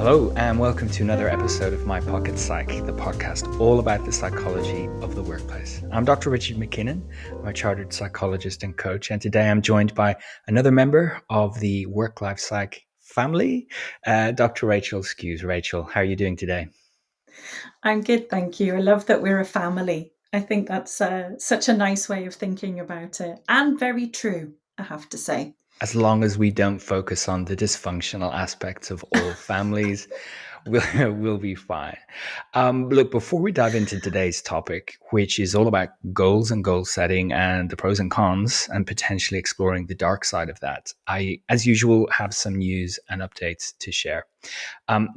Hello, and welcome to another episode of My Pocket Psych, the podcast all about the psychology of the workplace. I'm Dr. Richard McKinnon. I'm a chartered psychologist and coach, and today I'm joined by another member of the WorkLifePsych family, Dr. Rachael Skews. Rachael, how are you doing today? I'm good, thank you. I love that we're a family. I think that's such a nice way of thinking about it, and very true, I have to say. As long as we don't focus on the dysfunctional aspects of all families, we'll be fine. Look, before we dive into today's topic, which is all about goals and goal setting and the pros and cons and potentially exploring the dark side of that, I, as usual, have some news and updates to share.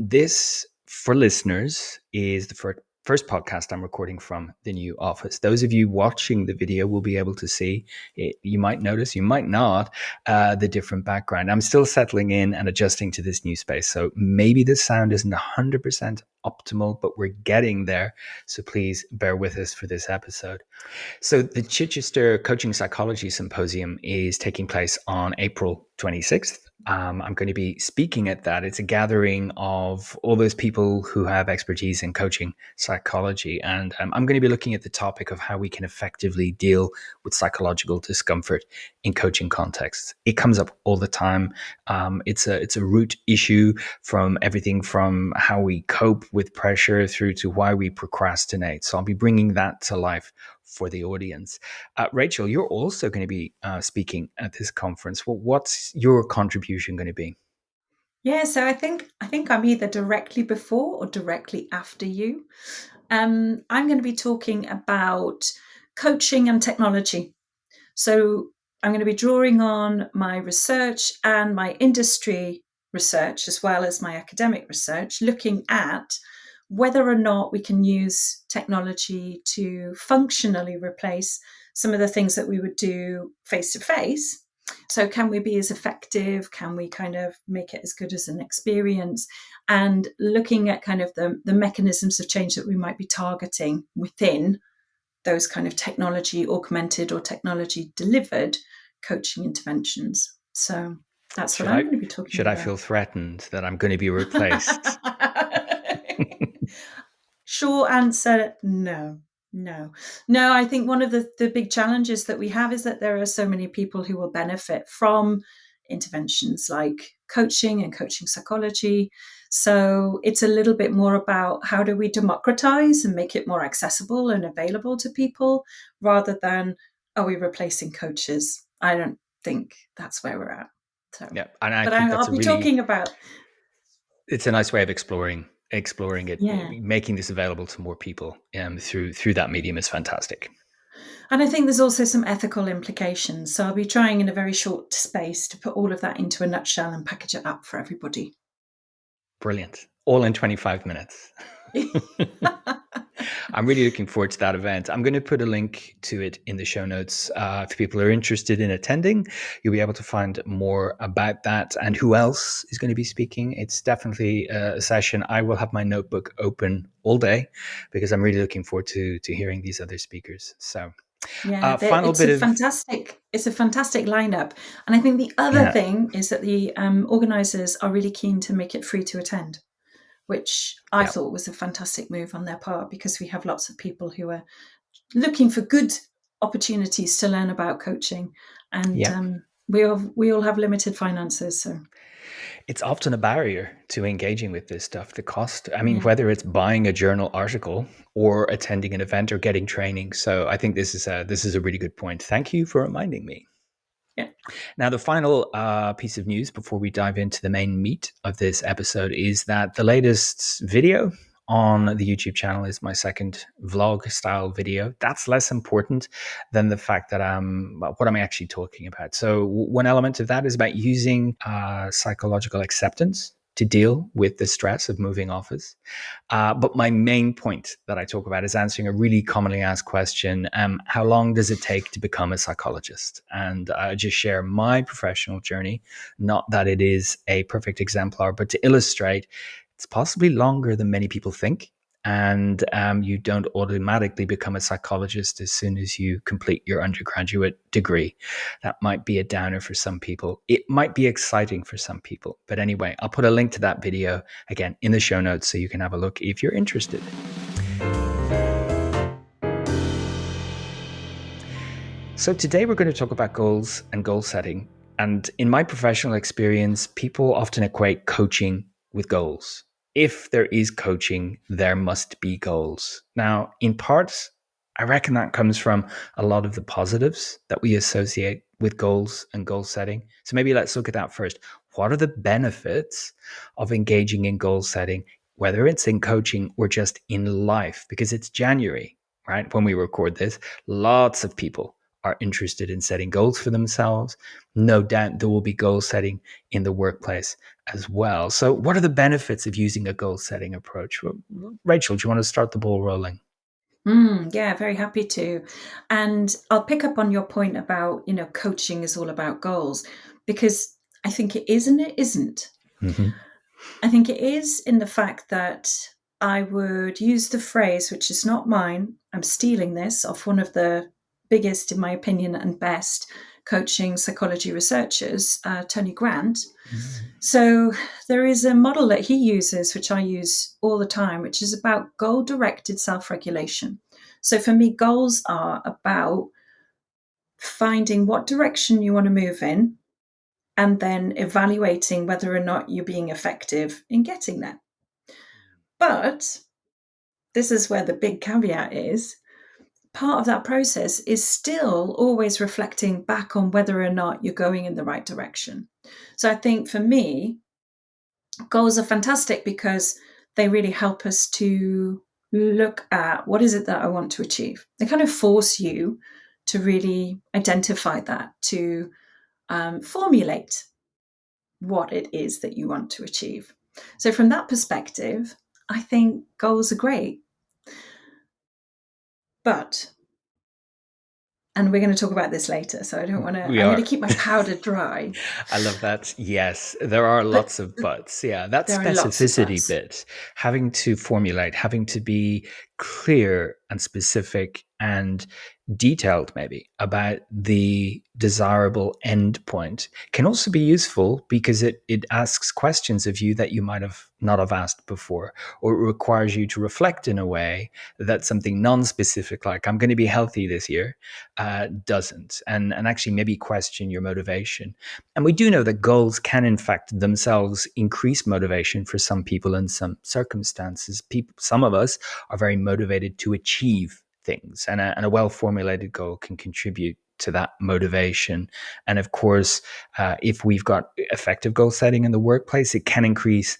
This, for listeners, is the first podcast I'm recording from the new office. Those of you watching the video will be able to see it. You might notice, you might not, the different background. I'm still settling in and adjusting to this new space. So maybe the sound isn't 100% optimal, but we're getting there. So please bear with us for this episode. So the Chichester Coaching Psychology Symposium is taking place on April 26th. I'm going to be speaking at that. It's a gathering of all those people who have expertise in coaching psychology. And I'm going to be looking at the topic of how we can effectively deal with psychological discomfort in coaching contexts. It comes up all the time. It's a root issue from everything from how we cope with pressure through to why we procrastinate. So I'll be bringing that to life for the audience. Rachael, you're also going to be speaking at this conference. Well, what's your contribution going to be? Yeah, so I think I'm either directly before or directly after you. I'm going to be talking about coaching and technology. So I'm going to be drawing on my research and my industry research, as well as my academic research, looking at whether or not we can use technology to functionally replace some of the things that we would do face to face. So, can we be as effective? Can we kind of make it as good as an experience? And looking at kind of the mechanisms of change that we might be targeting within those kind of technology augmented or technology delivered coaching interventions. So that's what Should I'm I going to be talking should I about. feel threatened that I'm going to be replaced? Short answer, no. No, no. I think one of the big challenges that we have is that there are so many people who will benefit from interventions like coaching and coaching psychology. So it's a little bit more about how do we democratize and make it more accessible and available to people rather than are we replacing coaches? I don't think that's where we're at. So, Yeah, and I but think that's I'll be talking about, it's a nice way of exploring it. yeah. Making this available to more people through that medium is fantastic. And I think there's also some ethical implications. So I'll be trying in a very short space to put all of that into a nutshell and package it up for everybody. Brilliant. All in 25 minutes. I'm really looking forward to that event. I'm going to put a link to it in the show notes. If people are interested in attending, you'll be able to find more about that and who else is going to be speaking. It's definitely a session. I will have my notebook open all day because I'm really looking forward to hearing these other speakers. So, Yeah, final it's bit a of fantastic lineup. And I think the other yeah, thing is that the organisers are really keen to make it free to attend, which I yeah. thought was a fantastic move on their part because we have lots of people who are looking for good opportunities to learn about coaching, and Yeah. we all have limited finances, so It's often a barrier to engaging with this stuff. The cost, I mean, yeah. whether it's buying a journal article or attending an event or getting training. So I think this is a really good point. Thank you for reminding me. Yeah. Now, the final piece of news before we dive into the main meat of this episode is that the latest video on the YouTube channel is my second vlog style video. That's less important than the fact that what am I actually talking about? So one element of that is about using psychological acceptance to deal with the stress of moving office. But my main point that I talk about is answering a really commonly asked question: how long does it take to become a psychologist? And I just share my professional journey, not that it is a perfect exemplar, but to illustrate it's possibly longer than many people think. and you don't automatically become a psychologist as soon as you complete your undergraduate degree. That might be a downer for some people. It might be exciting for some people. But anyway, I'll put a link to that video again in the show notes so you can have a look if you're interested. So today we're going to talk about goals and goal setting. And in my professional experience, people often equate coaching with goals. If there is coaching, there must be goals. Now, in part, I reckon that comes from a lot of the positives that we associate with goals and goal setting. So maybe let's look at that first. What are the benefits of engaging in goal setting, whether it's in coaching or just in life? Because it's January, right? When we record this, lots of people are interested in setting goals for themselves. No doubt there will be goal setting in the workplace as well. So, what are the benefits of using a goal setting approach? Rachel, do you want to start the ball rolling? Yeah, very happy to. And I'll pick up on your point about, coaching is all about goals, because I think it is and it isn't. Mm-hmm. I think it is in the fact that I would use the phrase, which is not mine. I'm stealing this off one of the biggest, in my opinion, and best coaching psychology researchers, Tony Grant. So there is a model that he uses, which I use all the time, which is about goal directed self regulation. So for me, goals are about finding what direction you want to move in and then evaluating whether or not you're being effective in getting there. But this is where the big caveat is. Part of that process is still always reflecting back on whether or not you're going in the right direction. So I think for me, goals are fantastic because they really help us to look at what is it that I want to achieve. They kind of force you to really identify that, to formulate what it is that you want to achieve. So, from that perspective, I think goals are great. But, and we're going to talk about this later, so I don't want to, We I'm going to are. keep my powder dry. I love that. Yes, there are But lots of buts. Yeah, that there are lots of specificity buts. bit, having to formulate, having to be clear and specific and detailed, maybe about the desirable endpoint, can also be useful because it asks questions of you that you might have not have asked before, or it requires you to reflect in a way that something non-specific, like I'm going to be healthy this year, doesn't, and actually maybe question your motivation. And we do know that goals can, in fact, themselves increase motivation for some people in some circumstances. Some of us are very motivated to achieve things, and a well formulated goal can contribute to that motivation. And of course, if we've got effective goal setting in the workplace, it can increase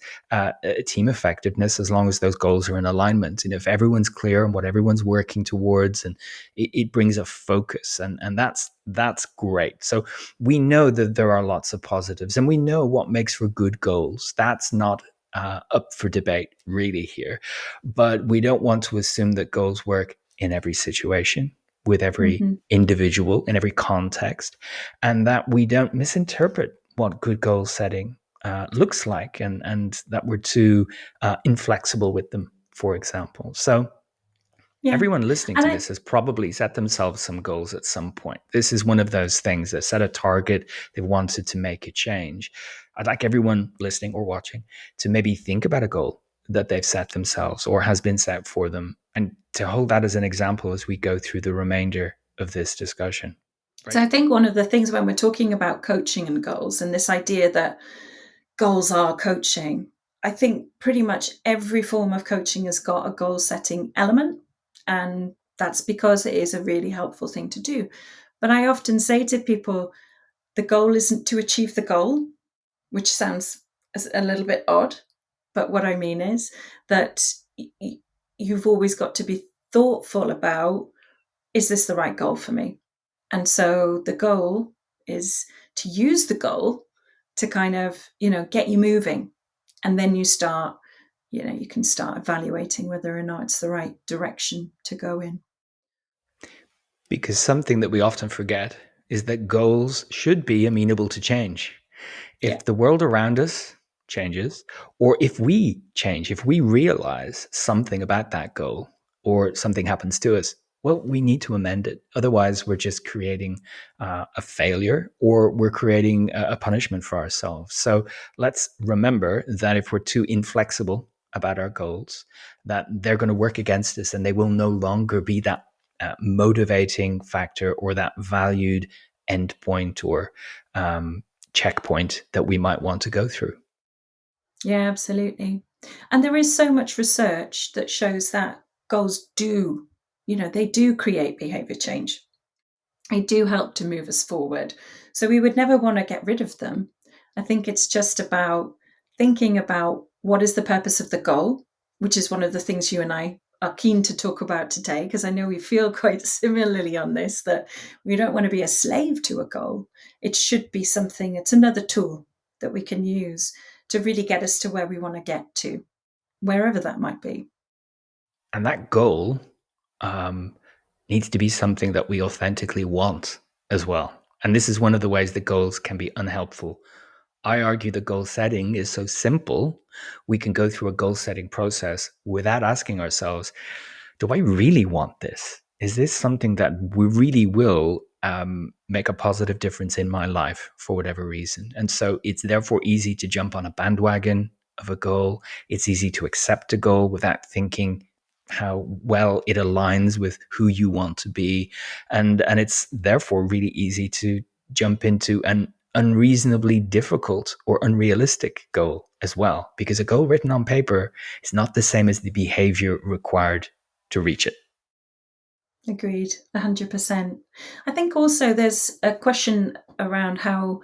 team effectiveness as long as those goals are in alignment. And if everyone's clear on what everyone's working towards, and it brings a focus, and that's great. So we know that there are lots of positives, and we know what makes for good goals. That's not up for debate really here, but we don't want to assume that goals work in every situation, with every Mm-hmm. individual, in every context, and that we don't misinterpret what good goal setting looks like, and that we're too inflexible with them, for example. So Yeah. everyone listening And to this has probably set themselves some goals at some point. This is one of those things that set a target, they wanted to make a change. I'd like everyone listening or watching to maybe think about a goal that they've set themselves or has been set for them, and to hold that as an example as we go through the remainder of this discussion. so I Rachel? think one of the things when we're talking about coaching and goals and this idea that goals are coaching, I think pretty much every form of coaching has got a goal setting element. And that's because it is a really helpful thing to do. But I often say to people, the goal isn't to achieve the goal, which sounds a little bit odd. But what I mean is that you've always got to be thoughtful about, is this the right goal for me? And so the goal is to use the goal to kind of, get you moving. And then you can start evaluating whether or not it's the right direction to go in. Because something that we often forget is that goals should be amenable to change. Yeah. If the world around us changes, or if we change, if we realize something about that goal or something happens to us, well, we need to amend it. Otherwise, we're just creating a failure, or we're creating a punishment for ourselves. So let's remember that if we're too inflexible about our goals, that they're going to work against us and they will no longer be that motivating factor or that valued endpoint or checkpoint that we might want to go through. Yeah, absolutely. And there is so much research that shows that goals do, they do create behavior change. They do help to move us forward. So we would never want to get rid of them. I think it's just about thinking about what is the purpose of the goal, which is one of the things you and I are keen to talk about today, because I know we feel quite similarly on this, that we don't want to be a slave to a goal. It should be something, it's another tool that we can use to really get us to where we want to get to, wherever that might be. And that goal um, needs to be something that we authentically want as well. And this is one of the ways that goals can be unhelpful. I argue the goal setting is so simple, we can go through a goal setting process without asking ourselves, do I really want this? Is this something that we really will make a positive difference in my life for whatever reason? And so it's therefore easy to jump on a bandwagon of a goal. It's easy to accept a goal without thinking how well it aligns with who you want to be. And it's therefore really easy to jump into an unreasonably difficult or unrealistic goal as well, because a goal written on paper is not the same as the behavior required to reach it. Agreed, 100%. I think also there's a question around how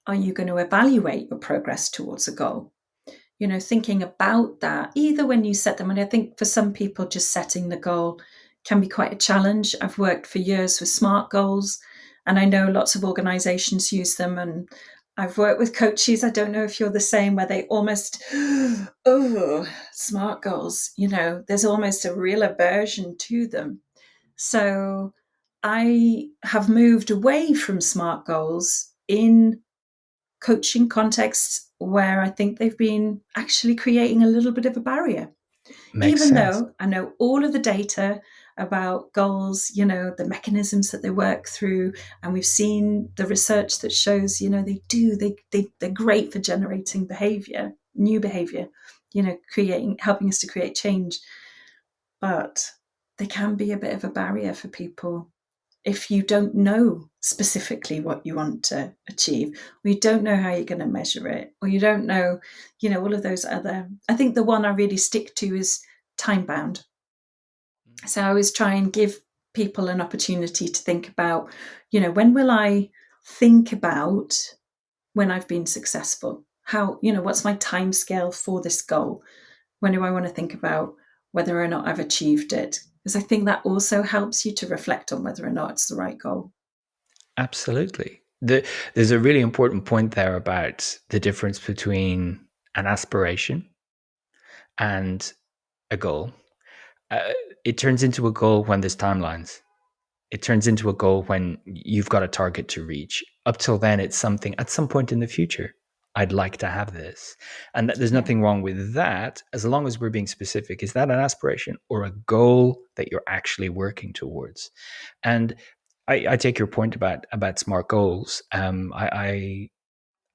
are you going to evaluate your progress towards a goal? Thinking about that, either when you set them, and I think for some people, just setting the goal can be quite a challenge. I've worked for years with SMART goals, and I know lots of organizations use them. And I've worked with coaches, I don't know if you're the same, where they almost, oh, SMART goals, there's almost a real aversion to them. So I have moved away from SMART goals in coaching contexts where I think they've been actually creating a little bit of a barrier. Makes Even sense. though I know all of the data about goals, the mechanisms that they work through, and we've seen the research that shows, they're great for generating behavior, new behavior, creating, helping us to create change. But they can be a bit of a barrier for people if you don't know specifically what you want to achieve, or you don't know how you're going to measure it, or you don't know, all of those other. I think the one I really stick to is time bound. So I always try and give people an opportunity to think about, when will I think about when I've been successful? How, what's my time scale for this goal? When do I want to think about whether or not I've achieved it? Because I think that also helps you to reflect on whether or not it's the right goal. Absolutely. There's a really important point there about the difference between an aspiration and a goal. Uh, it turns into a goal when there's timelines. It turns into a goal when you've got a target to reach. Up till then, it's something at some point in the future. I'd like to have this. And there's Yeah. nothing wrong with that as long as we're being specific. Is that an aspiration or a goal that you're actually working towards? And I take your point about smart goals. I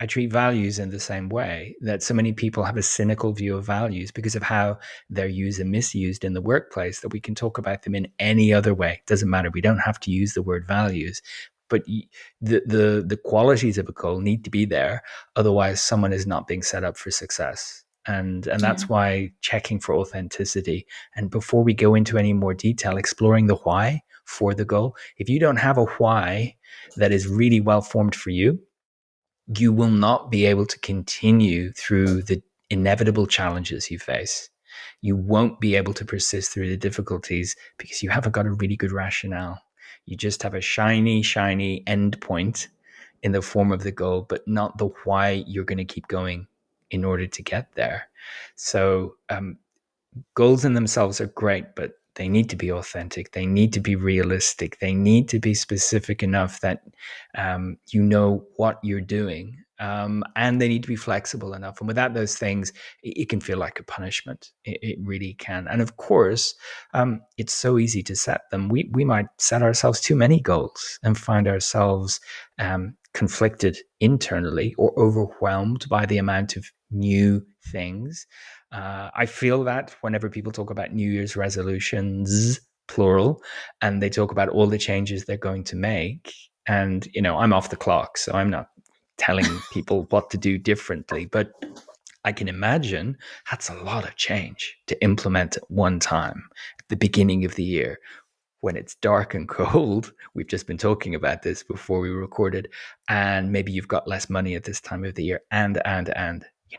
treat values in the same way, that so many people have a cynical view of values because of how they're used and misused in the workplace, that we can talk about them in any other way. It doesn't matter. We don't have to use the word values, but the qualities of a goal need to be there. Otherwise, someone is not being set up for success. And Yeah. that's why checking for authenticity. And before we go into any more detail, exploring the why for the goal. If you don't have a why that is really well formed for you, you will not be able to continue through the inevitable challenges you face. You won't be able to persist through the difficulties because you haven't got a really good rationale. You just have a shiny endpoint in the form of the goal, but not the why you're going to keep going in order to get there. So, goals in themselves are great, but They need to be authentic. They need to be realistic. They need to be specific enough that you know what you're doing. And they need to be flexible enough. And without those things, it can feel like a punishment. It really can. And of course, it's so easy to set them. We might set ourselves too many goals and find ourselves conflicted internally or overwhelmed by the amount of new things. I feel that whenever people talk about New Year's resolutions, plural, and they talk about all the changes they're going to make, and I'm off the clock, so I'm not telling people what to do differently, but I can imagine that's a lot of change to implement at one time at the beginning of the year when it's dark and cold. We've just been talking about this before we recorded, and maybe you've got less money at this time of the year, and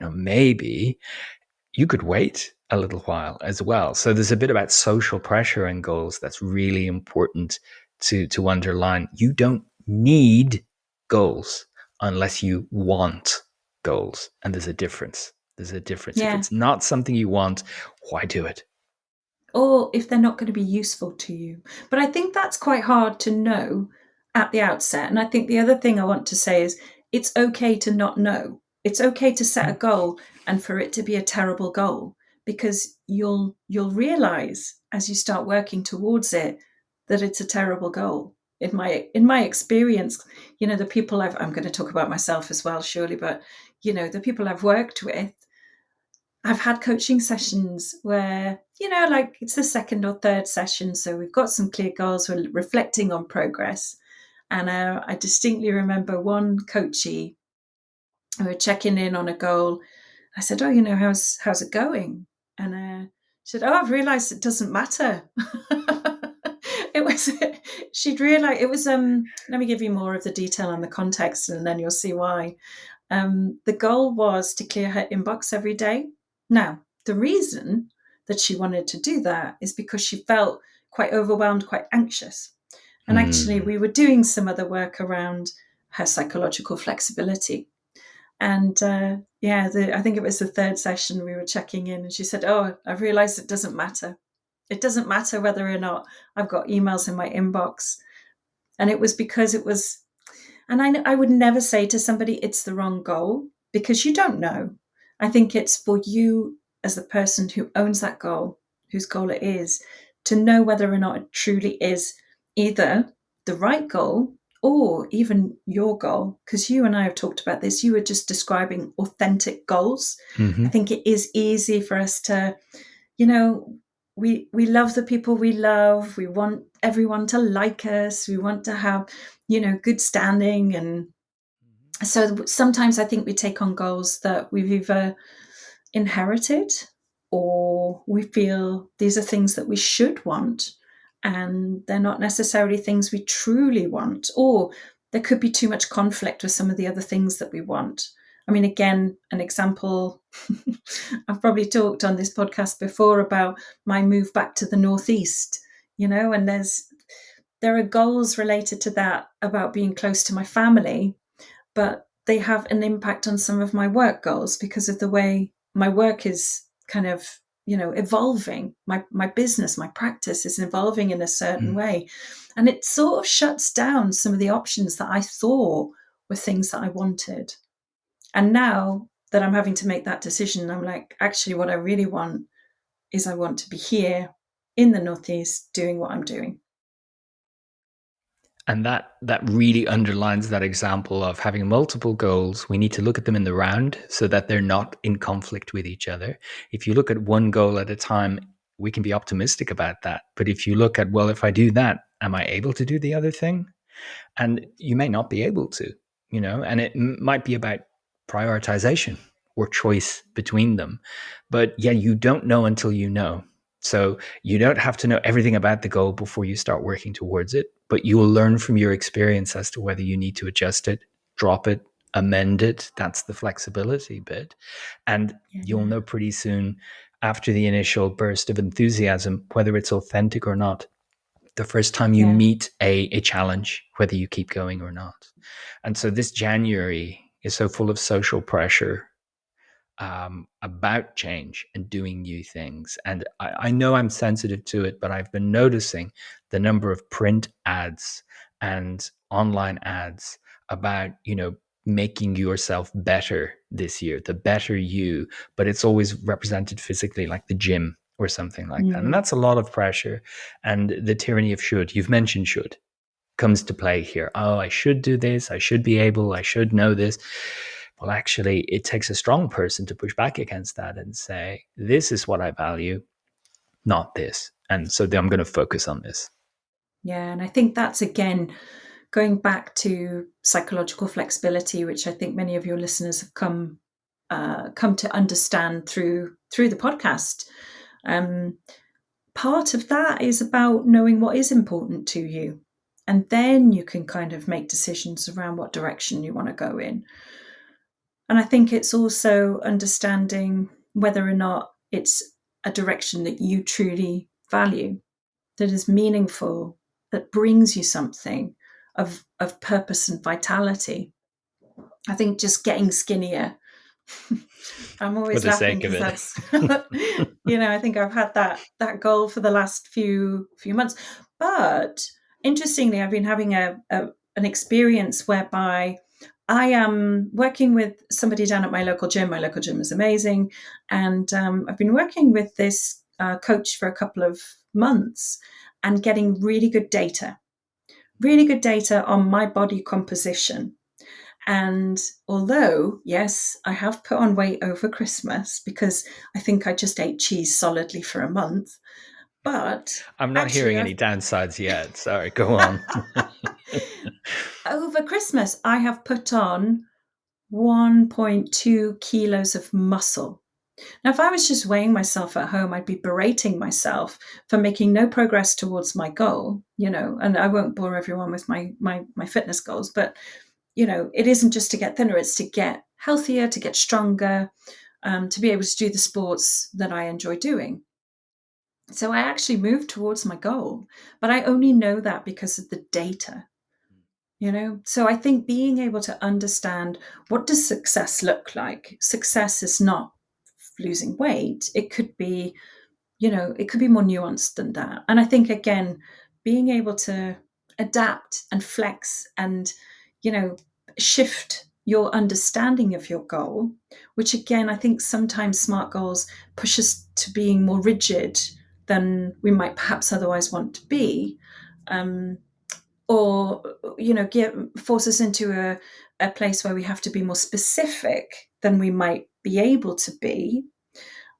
maybe you could wait a little while as well. So there's a bit about social pressure and goals that's really important to underline. You don't need goals unless you want goals. And there's a difference. There's a difference. If Yeah. it's not something you want, why do it? Or if they're not going to be useful to you. But I think that's quite hard to know at the outset. And I think the other thing I want to say is it's okay to not know. It's okay to set a goal and for it to be a terrible goal, because you'll realize as you start working towards it that it's a terrible goal. In my experience, the people I'm going to talk about myself as well, surely, but the people I've worked with, I've had coaching sessions where, like it's the second or third session. So we've got some clear goals, we're reflecting on progress. And I distinctly remember one coachee, we were checking in on a goal. I said, "Oh, how's it going?" And she said, "Oh, I've realized it doesn't matter." It was, she'd realized it was, let me give you more of the detail on the context and then you'll see why. The goal was to clear her inbox every day. Now, the reason that she wanted to do that is because she felt quite overwhelmed, quite anxious. And actually, Hmm. we were doing some other work around her psychological flexibility. And I think it was the third session we were checking in, and she said, "Oh, I've realized it doesn't matter. It doesn't matter whether or not I've got emails in my inbox." And it was because it was, and I would never say to somebody it's the wrong goal, because you don't know. I think it's for you as the person who owns that goal, whose goal it is, to know whether or not it truly is either the right goal or even your goal. Because you and I have talked about this. You were just describing authentic goals. I Hmm. think it is easy for us to, you know, we love the people we love. We want everyone to like us. We want to have, good standing. And so sometimes I think we take on goals that we've either inherited or we feel these are things that we should want, and they're not necessarily things we truly want, or there could be too much conflict with some of the other things that we want. I mean, again, an example, I've probably talked on this podcast before about my move back to the Northeast, and there are goals related to that about being close to my family, but they have an impact on some of my work goals because of the way my work is kind of, evolving. My business, my practice is evolving in a certain way. And it sort of shuts down some of the options that I thought were things that I wanted. And now that I'm having to make that decision, I'm like, actually, what I really want is I want to be here in the Northeast doing what I'm doing. And that really underlines that example of having multiple goals. We need to look at them in the round so that they're not in conflict with each other. If you look at one goal at a time, we can be optimistic about that. But if you look at, well, if I do that, am I able to do the other thing? And you may not be able to, and it might be about prioritization or choice between them. But yeah, you don't know until you know. So you don't have to know everything about the goal before you start working towards it, but you will learn from your experience as to whether you need to adjust it, drop it, amend it. That's the flexibility bit. And you'll Yeah. know pretty soon after the initial burst of enthusiasm whether it's authentic or not, the first time you Yeah. meet a challenge, whether you keep going or not. And so this January is so full of social pressure. about change and doing new things. And I know I'm sensitive to it, but I've been noticing the number of print ads and online ads about, making yourself better this year, the better you, but it's always represented physically, like the gym or something like that. And Mm. that's a lot of pressure. And the tyranny of should, you've mentioned should, comes to play here. Oh, I should do this. I should be able, I should know this. Well, actually, it takes a strong person to push back against that and say, this is what I value, not this. And so I'm going to focus on this. Yeah, and I think that's again going back to psychological flexibility, which I think many of your listeners have come to understand through the podcast. Um, Part of that is about knowing what is important to you, and then you can kind of make decisions around what direction you want to go in. And I think it's also understanding whether or not it's a direction that you truly value, that is meaningful, that brings you something of purpose and vitality. I think just getting skinnier. I'm For always the laughing sake of because it. that's, I think I've had that goal for the last few months. But interestingly, I've been having an experience whereby I am working with somebody down at my local gym. My local gym is amazing, and I've been working with this coach for a couple of months and getting really good data on my body composition. And although, yes, I have put on weight over Christmas because I think I just ate cheese solidly for a month, but I'm not actually, hearing any I've downsides yet. Sorry, go on. over Christmas, I have put on 1.2 kilos of muscle. Now, if I was just weighing myself at home, I'd be berating myself for making no progress towards my goal, and I won't bore everyone with my fitness goals, but it isn't just to get thinner, it's to get healthier, to get stronger, to be able to do the sports that I enjoy doing. So I actually moved towards my goal, but I only know that because of the data. So I think being able to understand, what does success look like? Success is not losing weight. It could be more nuanced than that. And I think, again, being able to adapt and flex and, you know, shift your understanding of your goal, which again, I think sometimes SMART goals push us to being more rigid than we might perhaps otherwise want to be. Or force us into a place where we have to be more specific than we might be able to be.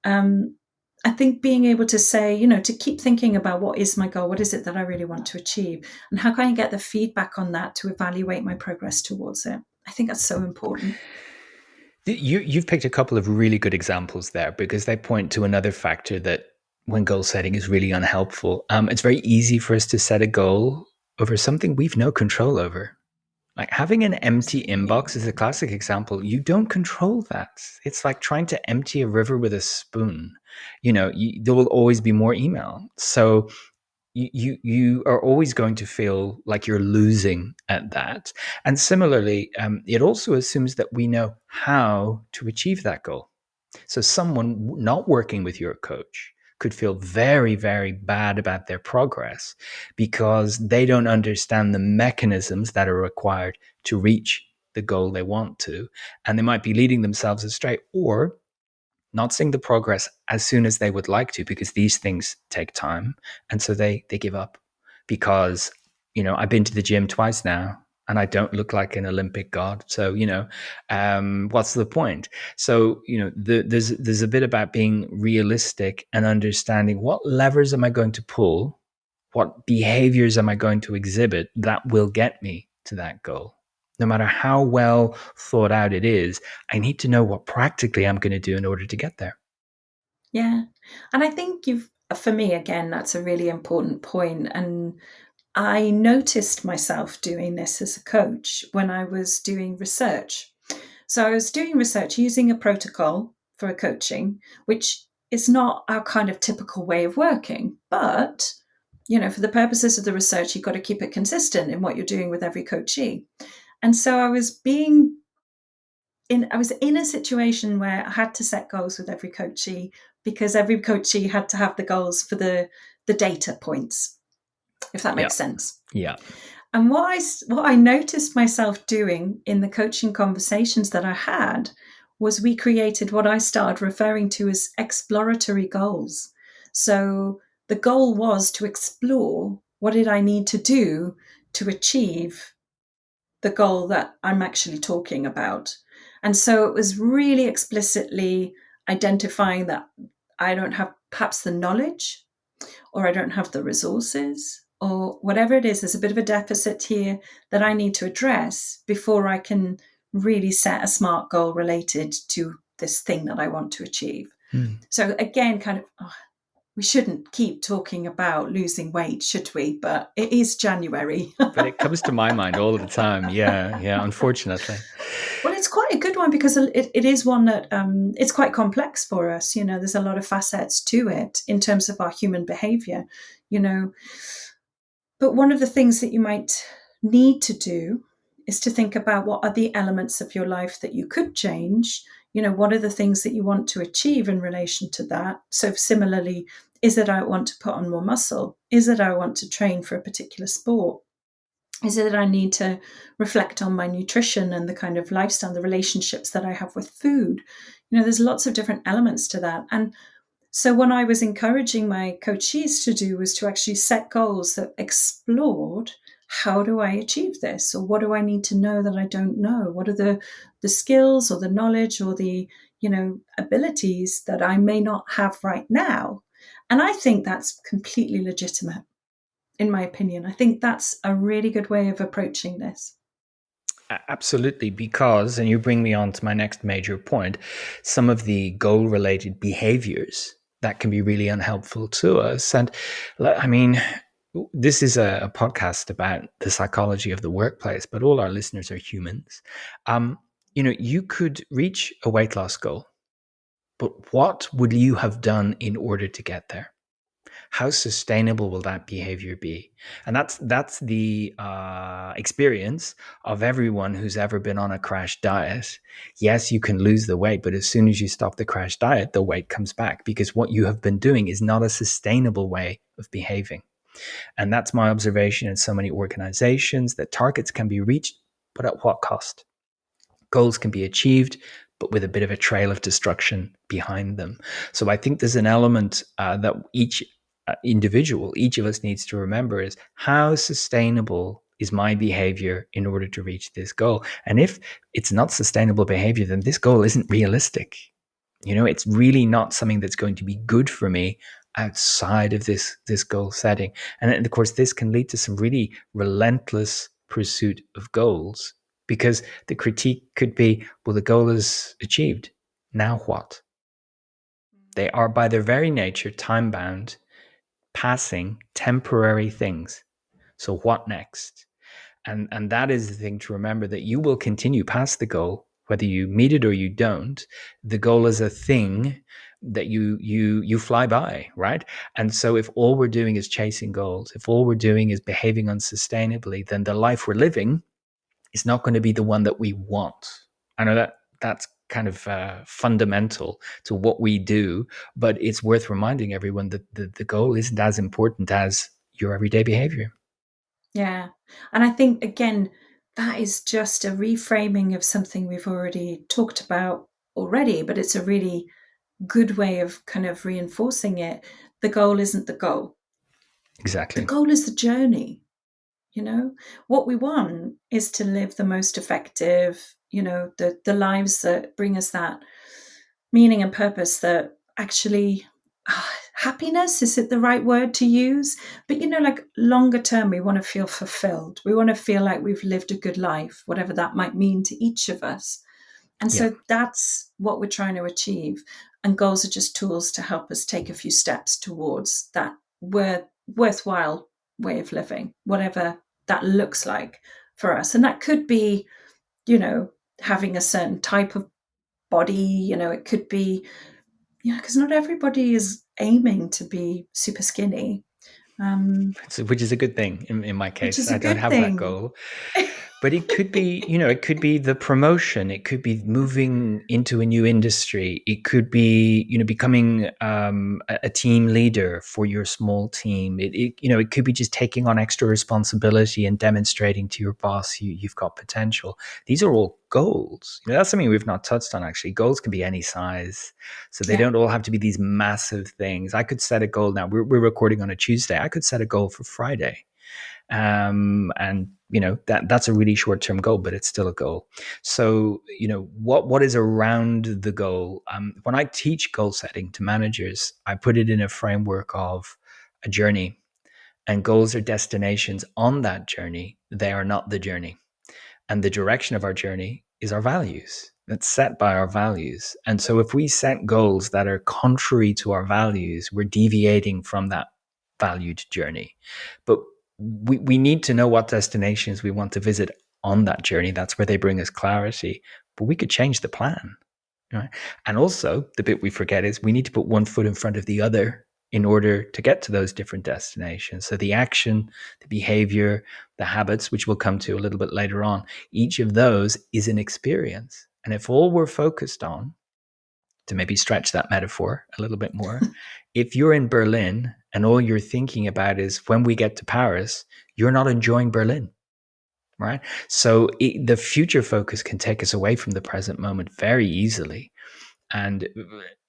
um, I think being able to say, to keep thinking about, what is my goal? What is it that I really want to achieve? And how can I get the feedback on that to evaluate my progress towards it? I think that's so important. You've picked a couple of really good examples there because they point to another factor that, when goal setting is really unhelpful, it's very easy for us to set a goal over something we've no control over. Like having an empty Absolutely. inbox is a classic example. You don't control that. It's like trying to empty a river with a spoon. There will always be more email. So you are always going to feel like you're losing at that. And similarly, it also assumes that we know how to achieve that goal. So someone not working with your coach could feel very, very bad about their progress because they don't understand the mechanisms that are required to reach the goal they want to. And they might be leading themselves astray, or not seeing the progress as soon as they would like to, because these things take time. And so they give up because, I've been to the gym twice now and I don't look like an Olympic god. So, what's the point? So, there's a bit about being realistic and understanding, what levers am I going to pull? What behaviors am I going to exhibit that will get me to that goal? No matter how well thought out it is, I need to know what practically I'm going to do in order to get there. Yeah. And I think for me, again, that's a really important point. And I noticed myself doing this as a coach when I was doing research. So I was doing research using a protocol for a coaching, which is not our kind of typical way of working. But, for the purposes of the research, you've got to keep it consistent in what you're doing with every coachee. And so I was being in a situation where I had to set goals with every coachee, because every coachee had to have the goals for the data points, if that Yeah. makes sense. Yeah. And what I noticed myself doing in the coaching conversations that I had was we created what I started referring to as exploratory goals. So the goal was to explore, what did I need to do to achieve the goal that I'm actually talking about. And so it was really explicitly identifying that I don't have perhaps the knowledge, or I don't have the resources, or whatever it is, there's a bit of a deficit here that I need to address before I can really set a smart goal related to this thing that I want to achieve. Mm. So again, kind of, we shouldn't keep talking about losing weight, should we? But it is January. But it comes to my mind all the time. Yeah. Yeah. Unfortunately. Well, it's quite a good one because it is one that it's quite complex for us. You know, there's a lot of facets to it in terms of our human behavior, you know. But one of the things that you might need to do is to think about what are the elements of your life that you could change. You know, what are the things that you want to achieve in relation to that? So, similarly, is it I want to put on more muscle? Is it I want to train for a particular sport? Is it that I need to reflect on my nutrition and the kind of lifestyle, the relationships that I have with food? You know, there's lots of different elements to that. And so, what I was encouraging my coachees to do was to actually set goals that explored, how do I achieve this? Or what do I need to know that I don't know? What are the skills or the knowledge or the, you know, abilities that I may not have right now? And I think that's completely legitimate, in my opinion. I think that's a really good way of approaching this. Absolutely, because, and you bring me on to my next major point, some of the goal related behaviors that can be really unhelpful to us. And I mean, this is a podcast about the psychology of the workplace, but all our listeners are humans. Um, you could reach a weight loss goal, but what would you have done in order to get there? How sustainable will that behavior be? And that's the experience of everyone who's ever been on a crash diet. Yes, you can lose the weight, but as soon as you stop the crash diet, the weight comes back because what you have been doing is not a sustainable way of behaving. And that's my observation in so many organizations, that targets can be reached, but at what cost? Goals can be achieved, but with a bit of a trail of destruction behind them. So I think there's an element that each individual, each of us needs to remember is, how sustainable is my behavior in order to reach this goal? And if it's not sustainable behavior, then this goal isn't realistic. It's really not something that's going to be good for me outside of this goal setting. And of course, this can lead to some really relentless pursuit of goals, because the critique could be, well, the goal is achieved. Now what? They are by their very nature time bound, passing, temporary things. So what next? And that is the thing to remember, that you will continue past the goal whether you meet it or you don't. The goal is a thing that you fly by, right? And so if all we're doing is chasing goals, if all we're doing is behaving unsustainably, then the life we're living is not going to be the one that we want. I know that that's kind of fundamental to what we do, but it's worth reminding everyone that the goal isn't as important as your everyday behavior. Yeah. And I think, again, that is just a reframing of something we've already talked about already, but it's a really good way of kind of reinforcing it. The goal isn't the goal, the Exactly. goal is the journey. You know, what we want is to live the most effective, you know, the lives that bring us that meaning and purpose, that actually, happiness, is it the right word to use? But you know, like longer term, we want to feel fulfilled, we want to feel like we've lived a good life, whatever that might mean to each of us. And Yeah. so that's what we're trying to achieve, and goals are just tools to help us take a few steps towards that worthwhile way of living, whatever that looks like for us. And that could be, you know, having a certain type of body, you know, it could be, yeah, because not everybody is aiming to be super skinny, um, Which is a good thing in my which case. is a I don't good have that thing. goal. But it could be, it could be the promotion. It could be moving into a new industry. It could be, becoming a team leader for your small team. It could be just taking on extra responsibility and demonstrating to your boss you've got potential. These are all goals. That's something we've not touched on actually. Goals can be any size, so they Yeah. don't all have to be these massive things. I could set a goal now. We're recording on a Tuesday. I could set a goal for Friday, and that's a really short term goal, but it's still a goal. So what is around the goal. When I teach goal setting to managers, I put it in a framework of a journey, and goals are destinations on that journey. They are not the journey, and the direction of our journey is our values. That's set by our values. And so if we set goals that are contrary to our values, we're deviating from that valued journey. But we need to know what destinations we want to visit on that journey. That's where they bring us clarity. But we could change the plan. Right? And also, the bit we forget is we need to put one foot in front of the other in order to get to those different destinations. So the action, the behavior, the habits, which we'll come to a little bit later on, each of those is an experience. And if all we're focused on, to maybe stretch that metaphor a little bit more, if you're in Berlin and all you're thinking about is when we get to Paris, you're not enjoying Berlin. Right. So the future focus can take us away from the present moment very easily, and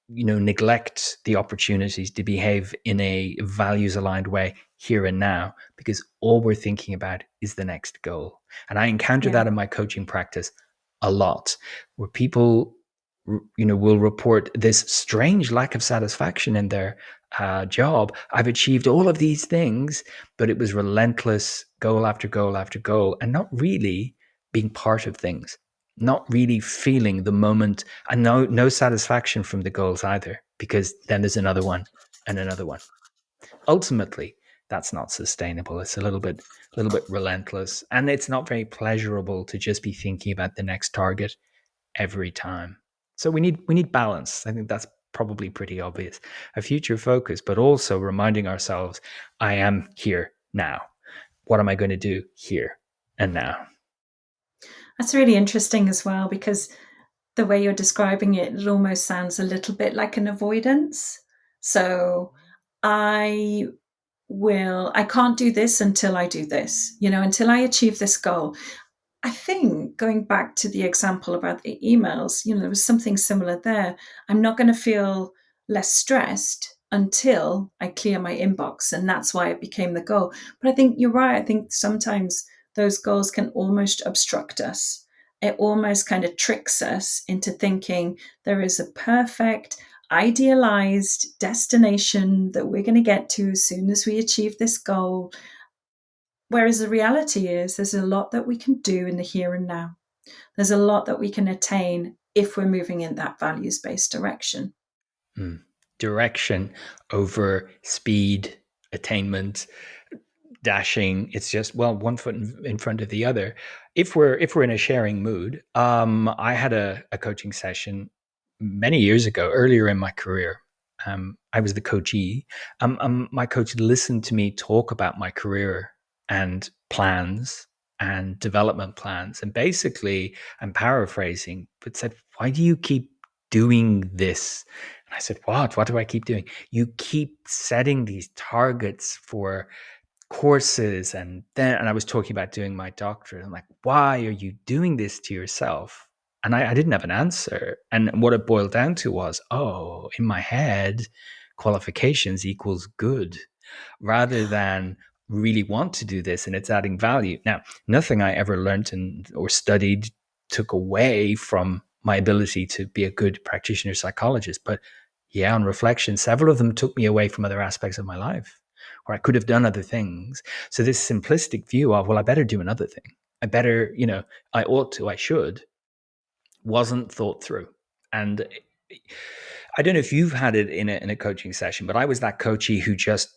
neglect the opportunities to behave in a values aligned way here and now, because all we're thinking about is the next goal. And I encounter Yeah. that in my coaching practice a lot, where people will report this strange lack of satisfaction in their job. I've achieved all of these things, but it was relentless goal after goal after goal, and not really being part of things, not really feeling the moment, and no satisfaction from the goals either, because then there's another one and another one. Ultimately, that's not sustainable. It's a little bit relentless, and it's not very pleasurable to just be thinking about the next target every time. So we need balance. I think that's probably pretty obvious. A future focus, but also reminding ourselves, I am here now. What am I going to do here and now? That's really interesting as well, because the way you're describing it, it almost sounds a little bit like an avoidance. So I I can't do this until I do this, until I achieve this goal. I think going back to the example about the emails, there was something similar there. I'm not going to feel less stressed until I clear my inbox. And that's why it became the goal. But I think you're right. I think sometimes those goals can almost obstruct us. It almost kind of tricks us into thinking there is a perfect, idealized destination that we're going to get to as soon as we achieve this goal. Whereas the reality is, there's a lot that we can do in the here and now. There's a lot that we can attain if we're moving in that values based direction. Hmm. Direction over speed, attainment, dashing. It's just, well, one foot in front of the other. If we're in a sharing mood, I had a coaching session many years ago, earlier in my career. I was the coachee. My coach listened to me talk about my career and plans and development plans, and basically, I'm paraphrasing, but said, "Why do you keep doing this?" And I said, "What do I keep doing? You keep setting these targets for courses, and I was talking about doing my doctorate. I'm like, why are you doing this to yourself?" And I didn't have an answer. And what it boiled down to was, oh, in my head, qualifications equals good, rather than really want to do this and it's adding value. Now, nothing I ever learned or studied took away from my ability to be a good practitioner psychologist. But yeah, on reflection, several of them took me away from other aspects of my life where I could have done other things. So this simplistic view of, well, I better do another thing. I better, I ought to, I should, wasn't thought through. And I don't know if you've had it in a coaching session, but I was that coachee who just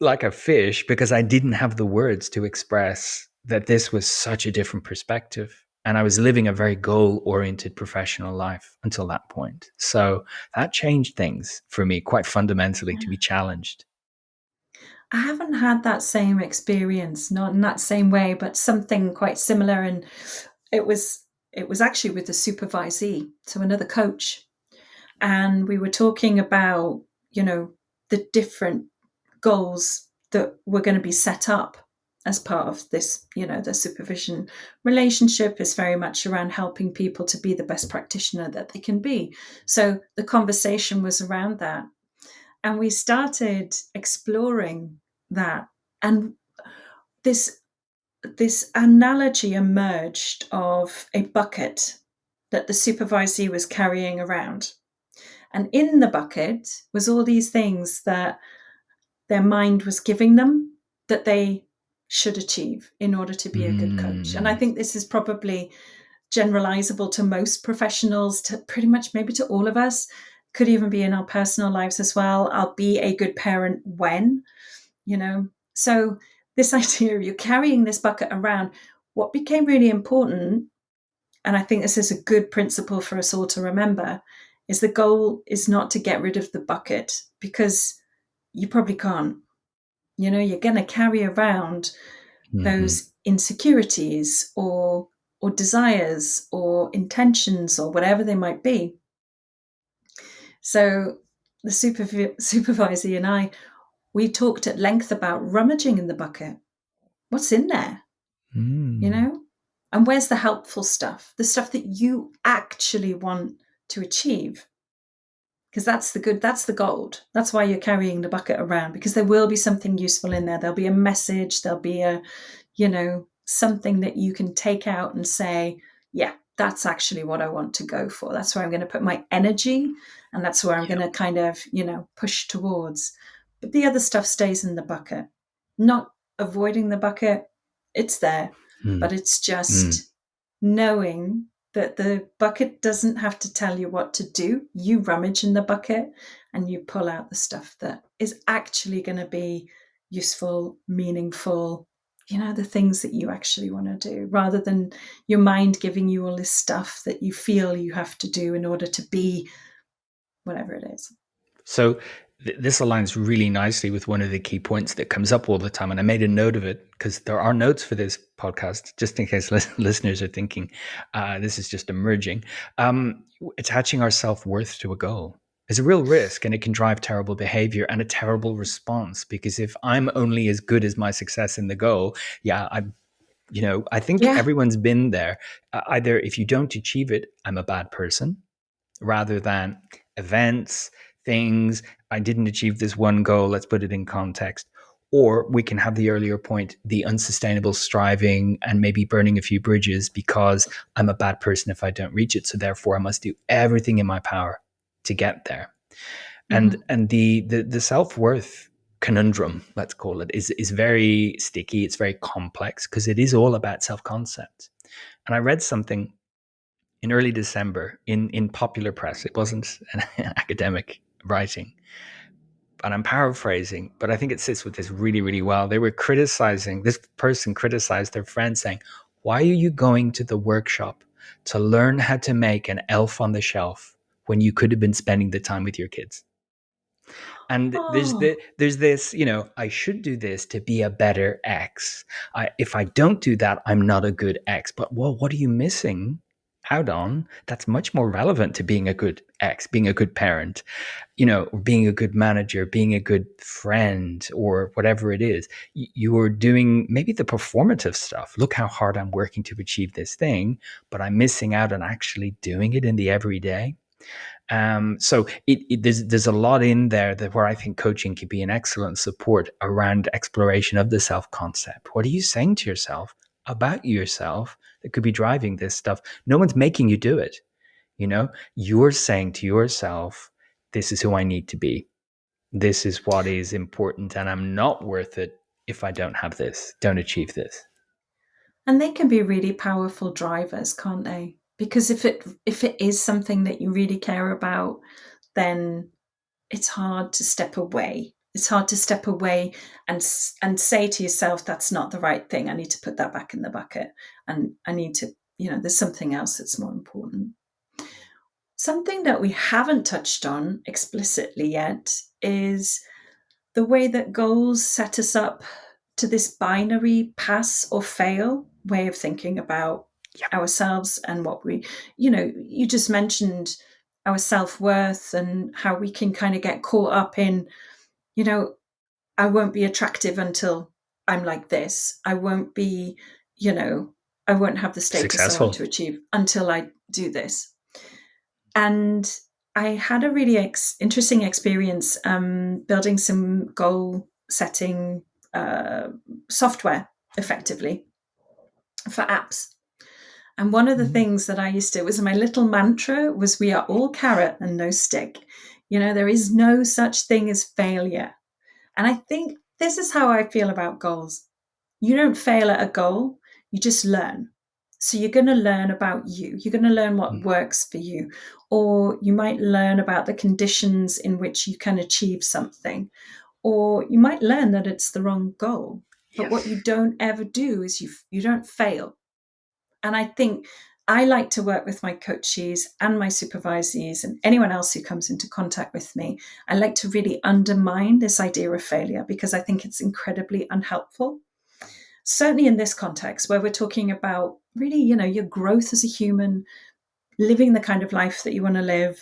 like a fish, because I didn't have the words to express that this was such a different perspective. And I was living a very goal oriented professional life until that point. So that changed things for me quite fundamentally, to be challenged. I haven't had that same experience, not in that same way, but something quite similar. And it was it was actually with the supervisee, so another coach, and we were talking about, you know, the different goals that were going to be set up as part of this. You know, the supervision relationship is very much around helping people to be the best practitioner that they can be. So the conversation was around that, and we started exploring that, and this this analogy emerged of a bucket that the supervisee was carrying around, and in the bucket was all these things that their mind was giving them that they should achieve in order to be a good coach. And I Mm, think this is probably generalizable to most professionals, to pretty much maybe to all of us, could even be in our personal lives as well. I'll be a good parent when, you know. So this idea of you carrying this bucket around, what became really important, and I think this is a good principle for us all to remember, is the goal is not to get rid of the bucket, because you probably can't. You know, you're going to carry around mhm, those insecurities or desires or intentions or whatever they might be. So the supervisor and I, we talked at length about rummaging in the bucket. What's in there? You mm, know? And where's the helpful stuff? The stuff that you actually want to achieve. Because that's the gold. That's why you're carrying the bucket around, because there will be something useful in there. There'll be a message, there'll be a, you know, something that you can take out and say, yeah, that's actually what I want to go for. That's where I'm going to put my energy, and that's where I'm going yep, to kind of, you know, push towards. But the other stuff stays in the bucket. Not avoiding the bucket, it's there, mm, but it's mm, just knowing that the bucket doesn't have to tell you what to do. You rummage in the bucket and you pull out the stuff that is actually going to be useful, meaningful, you know, the things that you actually want to do, rather than your mind giving you all this stuff that you feel you have to do in order to be whatever it is. So this aligns really nicely with one of the key points that comes up all the time, and I made a note of it because there are notes for this podcast, just in case listeners are thinking this is just emerging. Attaching our self worth to a goal is a real risk, and it can drive terrible behavior and a terrible response. Because if I'm only as good as my success in the goal, yeah, I think Yeah. everyone's been there. Either if you don't achieve it, I'm a bad person, rather than events, things. I didn't achieve this one goal. Let's put it in context. Or we can have the earlier point, the unsustainable striving and maybe burning a few bridges because I'm a bad person if I don't reach it. So therefore, I must do everything in my power to get there. And Mm-hmm. and the self worth conundrum, let's call it, is very sticky. It's very complex because it is all about self concept. And I read something in early December in popular press. It wasn't an academic writing, and I'm paraphrasing, but I think it sits with this really, really well. They were criticizing, this person criticized their friend, saying, "Why are you going to the workshop to learn how to make an elf on the shelf when you could have been spending the time with your kids?" And Oh, there's this, I should do this to be a better X. If I don't do that, I'm not a good X. But well, what are you missing out on? That's much more relevant to being a good X, being a good parent, or being a good manager, being a good friend, or whatever it is. You are doing maybe the performative stuff. Look how hard I'm working to achieve this thing, but I'm missing out on actually doing it in the everyday. So there's a lot in there that where I think coaching can be an excellent support around exploration of the self concept. What are you saying to yourself about yourself that could be driving this stuff? No one's making you do it. You're saying to yourself, "This is who I need to be. This is what is important, and I'm not worth it if I don't have this, don't achieve this." and they can be really powerful drivers, can't they? Because if it is something that you really care about, then it's hard to step away. It's hard to step away and say to yourself, "That's not the right thing. I need to put that back in the bucket, and I need to, you know, there's something else that's more important." Something that we haven't touched on explicitly yet is the way that goals set us up to this binary pass or fail way of thinking about Yep. ourselves and what we, you just mentioned our self-worth and how we can kind of get caught up in, you know, I won't be attractive until I'm like this. I won't be, you know, I won't have the status I want to Successful. achieve until I do this. And I had a really interesting experience building some goal setting software effectively for apps. And one of the Mm. things that I used to, it was my little mantra was we are all carrot and no stick. There is no such thing as failure. And I think this is how I feel about goals. You don't fail at a goal, you just learn. So you're going to learn about you. You're going to learn what Mm. works for you. Or you might learn about the conditions in which you can achieve something. Or you might learn that it's the wrong goal. But what you Yes. don't ever do is you don't fail. And I think I like to work with my coaches and my supervisees and anyone else who comes into contact with me. I like to really undermine this idea of failure because I think it's incredibly unhelpful. Certainly in this context where we're talking about really, your growth as a human, living the kind of life that you want to live,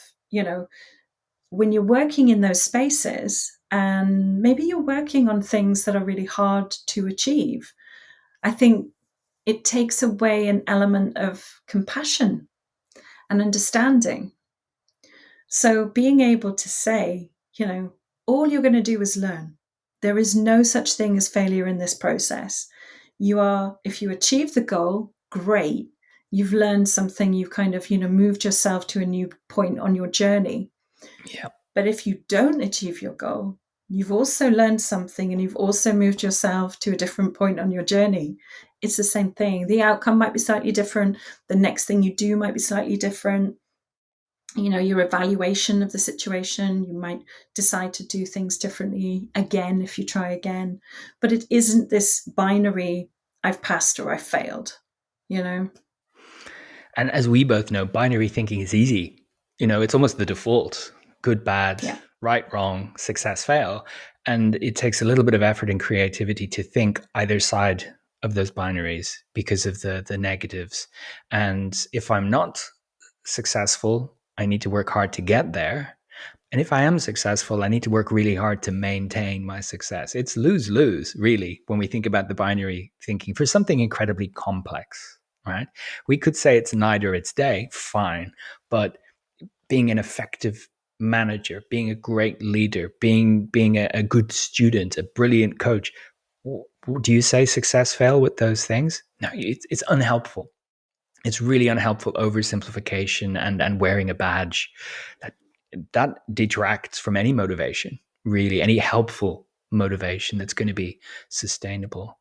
when you're working in those spaces and maybe you're working on things that are really hard to achieve, I think it takes away an element of compassion and understanding. So being able to say, all you're going to do is learn. There is no such thing as failure in this process. If you achieve the goal, great. You've learned something, you've kind of, moved yourself to a new point on your journey. Yeah. But if you don't achieve your goal, you've also learned something and you've also moved yourself to a different point on your journey. It's the same thing. The outcome might be slightly different. The next thing you do might be slightly different. Your evaluation of the situation, you might decide to do things differently again if you try again. But it isn't this binary, I've passed or I've failed, you know? And as we both know, binary thinking is easy. It's almost the default: good, bad, Yeah. right, wrong, success, fail. And it takes a little bit of effort and creativity to think either side of those binaries because of the negatives. And if I'm not successful, I need to work hard to get there. And if I am successful, I need to work really hard to maintain my success. It's lose lose, really, when we think about the binary thinking for something incredibly complex, right? We could say it's neither, it's day, fine. But being an effective manager, being a great leader, being a good student, a brilliant coach, do you say success fail with those things? No, it's unhelpful. It's really unhelpful oversimplification and wearing a badge that that detracts from any motivation, really, any helpful motivation that's going to be sustainable.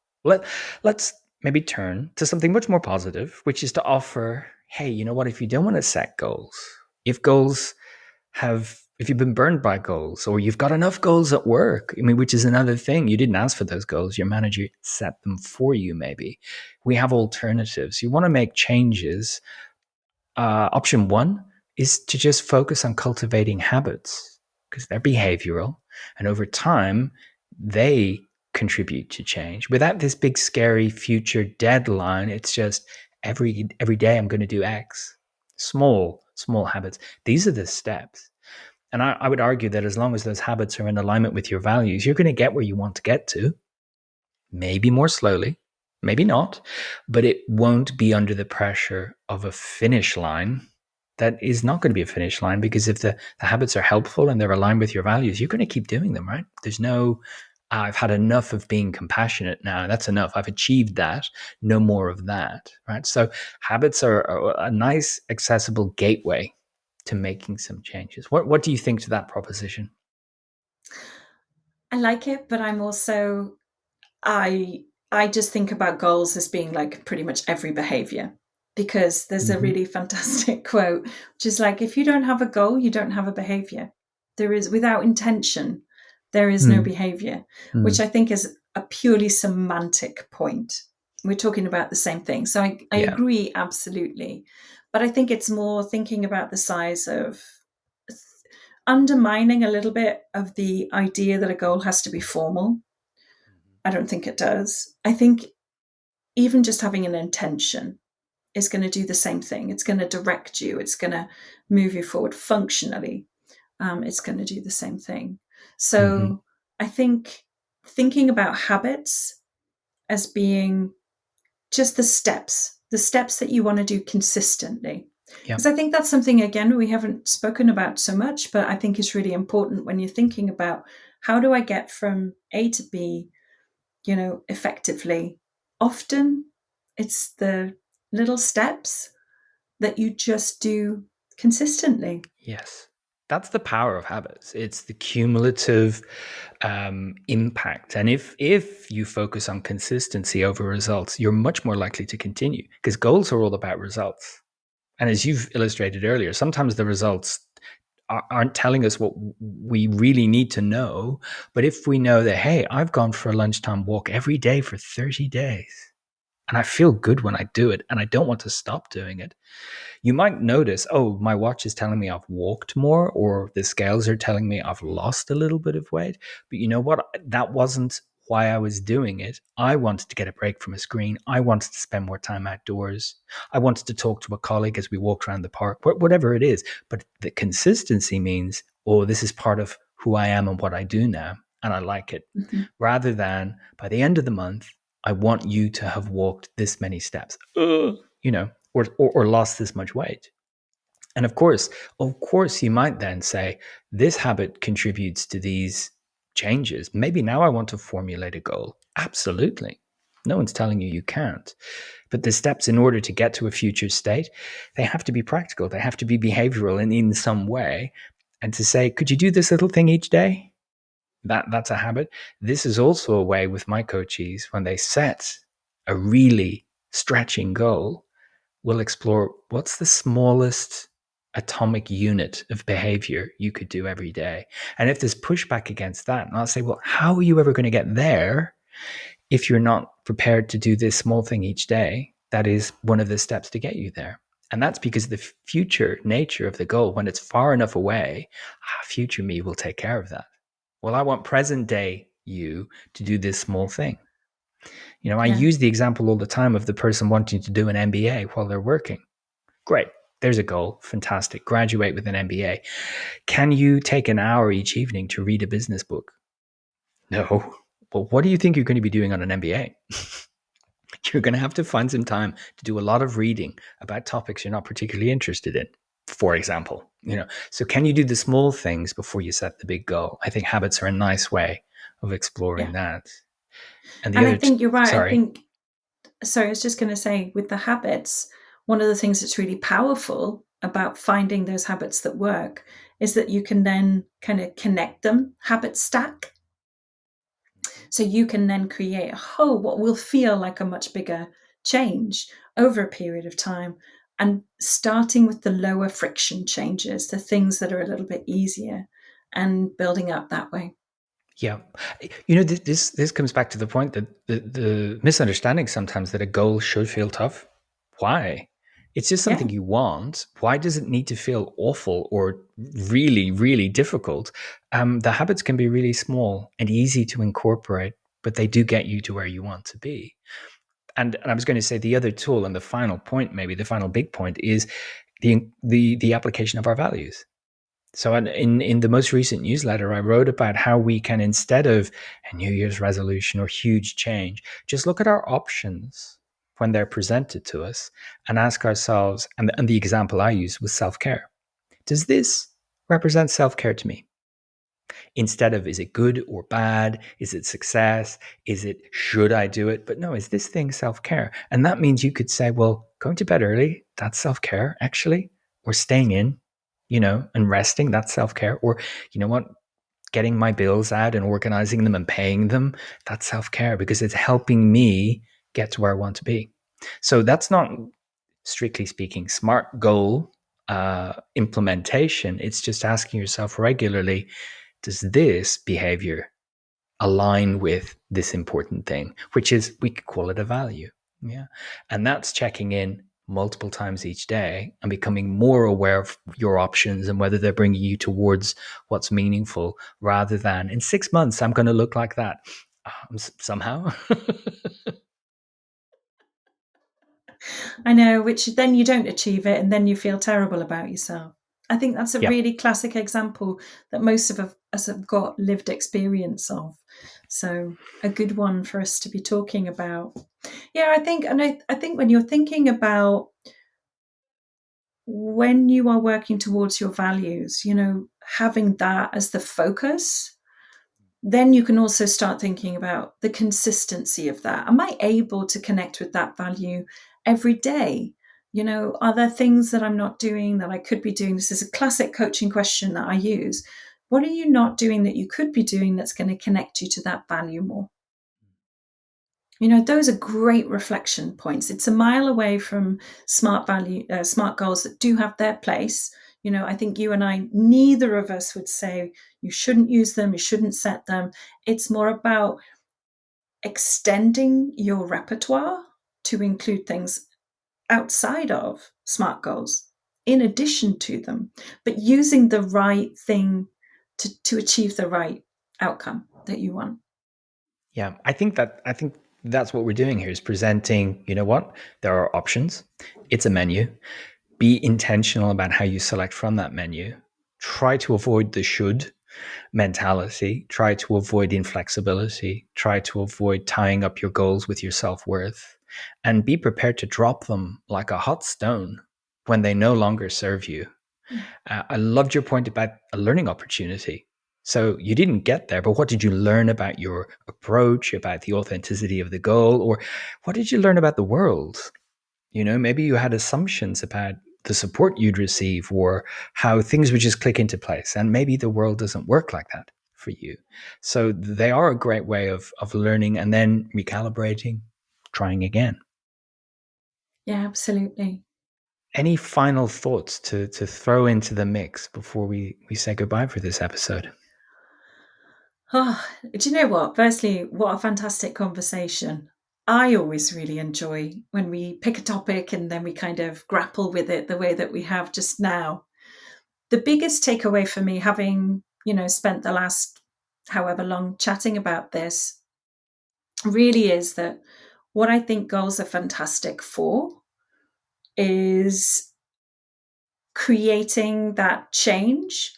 Let's maybe turn to something much more positive, which is to offer, hey, you know what, if you don't want to set goals, if goals if you've been burned by goals or you've got enough goals at work, I mean, which is another thing, you didn't ask for those goals, your manager set them for you. Maybe we have alternatives. You want to make changes. Option one is to just focus on cultivating habits because they're behavioral, and over time they contribute to change without this big scary future deadline. It's just every day I'm going to do X. Small habits. These are the steps. And I would argue that as long as those habits are in alignment with your values, you're going to get where you want to get to. Maybe more slowly, maybe not, but it won't be under the pressure of a finish line that is not going to be a finish line, because if the habits are helpful and they're aligned with your values, you're going to keep doing them, right? There's no, I've had enough of being compassionate now. That's enough. I've achieved that. No more of that, right? So habits are a nice, accessible gateway to making some changes. What do you think to that proposition? I like it, but I I just think about goals as being like pretty much every behavior, because there's a Mm-hmm. really fantastic quote which is like, if you don't have a goal, you don't have a behavior. There is Without intention, there is no behavior, which Mm. I think is a purely semantic point. We're talking about the same thing. So I Yeah. agree absolutely. But I think it's more thinking about the size of undermining a little bit of the idea that a goal has to be formal. I don't think it does. I think even just having an intention is going to do the same thing. It's going to direct you, it's going to move you forward functionally. It's going to do the same thing. Mm-hmm. So I think thinking about habits as being just the steps that you want to do consistently. Yeah. Because I think that's something, again, we haven't spoken about so much, but I think is really important when you're thinking about how do I get from A to B, effectively. Often it's the little steps that you just do consistently. Yes. That's the power of habits. It's the cumulative impact. And if you focus on consistency over results, you're much more likely to continue because goals are all about results. And as you've illustrated earlier, sometimes the results aren't telling us what we really need to know. But if we know that, hey, I've gone for a lunchtime walk every day for 30 days and I feel good when I do it and I don't want to stop doing it, you might notice, oh, my watch is telling me I've walked more, or the scales are telling me I've lost a little bit of weight. But you know what? That wasn't why I was doing it. I wanted to get a break from a screen. I wanted to spend more time outdoors. I wanted to talk to a colleague as we walked around the park, whatever it is. But the consistency means, oh, this is part of who I am and what I do now. And I like it. Mm-hmm. Rather than by the end of the month, I want you to have walked this many steps. Or lost this much weight. And of course, you might then say, this habit contributes to these changes. Maybe now I want to formulate a goal. Absolutely. No one's telling you you can't. But the steps in order to get to a future state, they have to be practical. They have to be behavioral and in some way. And to say, could you do this little thing each day? That's a habit. This is also a way with my coachees when they set a really stretching goal, we'll explore what's the smallest atomic unit of behavior you could do every day. And if there's pushback against that, and I'll say, well, how are you ever going to get there if you're not prepared to do this small thing each day? That is one of the steps to get you there. And that's because the future nature of the goal, when it's far enough away, future me will take care of that. Well, I want present day you to do this small thing. I Yeah. use the example all the time of the person wanting to do an MBA while they're working. Great. There's a goal. Fantastic. Graduate with an MBA. Can you take an hour each evening to read a business book? No. Well, what do you think you're going to be doing on an MBA? You're going to have to find some time to do a lot of reading about topics you're not particularly interested in, for example. So can you do the small things before you set the big goal? I think habits are a nice way of exploring Yeah. that. And the And I other, think you're right. I sorry. think, sorry, I was just going to say with the habits, one of the things that's really powerful about finding those habits that work is that you can then kind of connect them, habit stack. So you can then create a whole, what will feel like a much bigger change over a period of time. And starting with the lower friction changes, the things that are a little bit easier, and building up that way. Yeah, this comes back to the point that the misunderstanding sometimes that a goal should feel tough. Why? It's just Yeah. something you want. Why does it need to feel awful or really, really difficult? The habits can be really small and easy to incorporate, but they do get you to where you want to be. And I was going to say the other tool and the final point, maybe the final big point, is the application of our values. So in the most recent newsletter, I wrote about how we can, instead of a New Year's resolution or huge change, just look at our options when they're presented to us and ask ourselves, and the example I use was self-care. Does this represent self-care to me? Instead of, is it good or bad? Is it success? Is it, should I do it? But no, is this thing self-care? And that means you could say, well, going to bed early, that's self-care, actually, or staying in, and resting, that's self-care. Or, you know what, getting my bills out and organizing them and paying them, that's self-care because it's helping me get to where I want to be. So that's not, strictly speaking, smart goal implementation. It's just asking yourself regularly, does this behavior align with this important thing, which is, we could call it a value? Yeah. And that's checking in multiple times each day and becoming more aware of your options and whether they're bringing you towards what's meaningful rather than in 6 months, I'm going to look like that somehow. I know, which then you don't achieve it and then you feel terrible about yourself. I think that's a Yeah. really classic example that most of us have got lived experience of. So a good one for us to be talking about. Yeah, I think when you're thinking about when you are working towards your values, having that as the focus, then you can also start thinking about the consistency of that. Am I able to connect with that value every day? Are there things that I'm not doing that I could be doing? This is a classic coaching question that I use. What are you not doing that you could be doing that's going to connect you to that value more? Those are great reflection points. It's a mile away from smart goals that do have their place. I think you and I, neither of us would say you shouldn't use them, you shouldn't set them. It's more about extending your repertoire to include things outside of smart goals, in addition to them, but using the right thing to achieve the right outcome that you want. Yeah, I think that's what we're doing here is presenting, you know what? There are options. It's a menu. Be intentional about how you select from that menu. Try to avoid the should mentality. Try to avoid inflexibility. Try to avoid tying up your goals with your self-worth and be prepared to drop them like a hot stone when they no longer serve you. Yeah. I loved your point about a learning opportunity. So you didn't get there, but what did you learn about your approach, about the authenticity of the goal, or what did you learn about the world? Maybe you had assumptions about the support you'd receive or how things would just click into place. And maybe the world doesn't work like that for you. So they are a great way of learning and then recalibrating, trying again. Yeah, absolutely. Any final thoughts to throw into the mix before we say goodbye for this episode? Oh, do you know what? Firstly, what a fantastic conversation. I always really enjoy when we pick a topic and then we kind of grapple with it the way that we have just now. The biggest takeaway for me, having, spent the last however long chatting about this, really is that what I think goals are fantastic for is creating that change.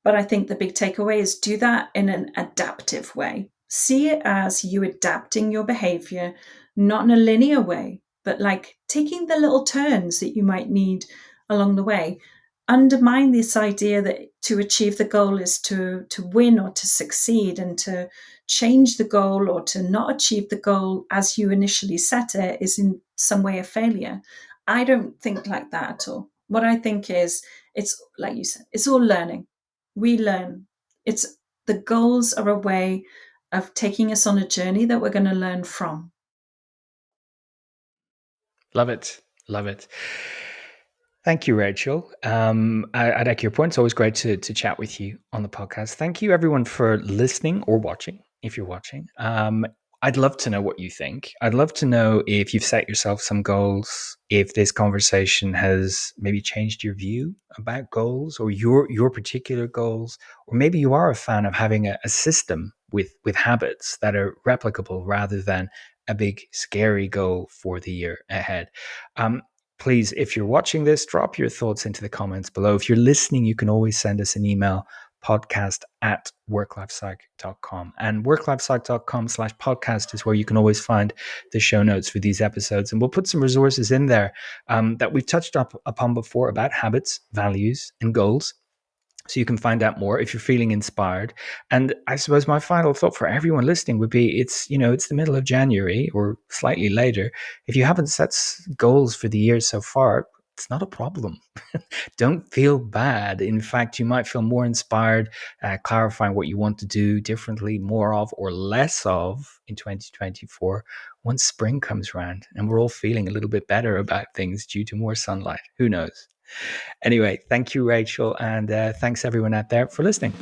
But I think the big takeaway is do that in an adaptive way. See it as you adapting your behavior, not in a linear way, but like taking the little turns that you might need along the way. Undermine this idea that to achieve the goal is to win or to succeed, and to change the goal or to not achieve the goal as you initially set it is in some way a failure. I don't think like that at all. What I think is, it's like you said, it's all learning. We learn. It's the goals are a way of taking us on a journey that we're going to learn from. Love it. Love it. Thank you, Rachel. I'd echo your point. It's always great to chat with you on the podcast. Thank you, everyone, for listening or watching, if you're watching. I'd love to know what you think. I'd love to know if you've set yourself some goals, if this conversation has maybe changed your view about goals or your particular goals, or maybe you are a fan of having a system with habits that are replicable rather than a big scary goal for the year ahead. Um, Please, if you're watching this, drop your thoughts into the comments below. If you're listening, you can always send us an email, podcast@worklifepsych.com. And worklifepsych.com/podcast is where you can always find the show notes for these episodes. And we'll put some resources in there that we've touched upon before about habits, values, and goals. So you can find out more if you're feeling inspired. And I suppose my final thought for everyone listening would be it's the middle of January or slightly later. If you haven't set goals for the year so far, it's not a problem. Don't feel bad. In fact, you might feel more inspired, clarifying what you want to do differently, more of or less of in 2024 once spring comes around and we're all feeling a little bit better about things due to more sunlight. Who knows? Anyway, thank you, Rachel, and thanks everyone out there for listening.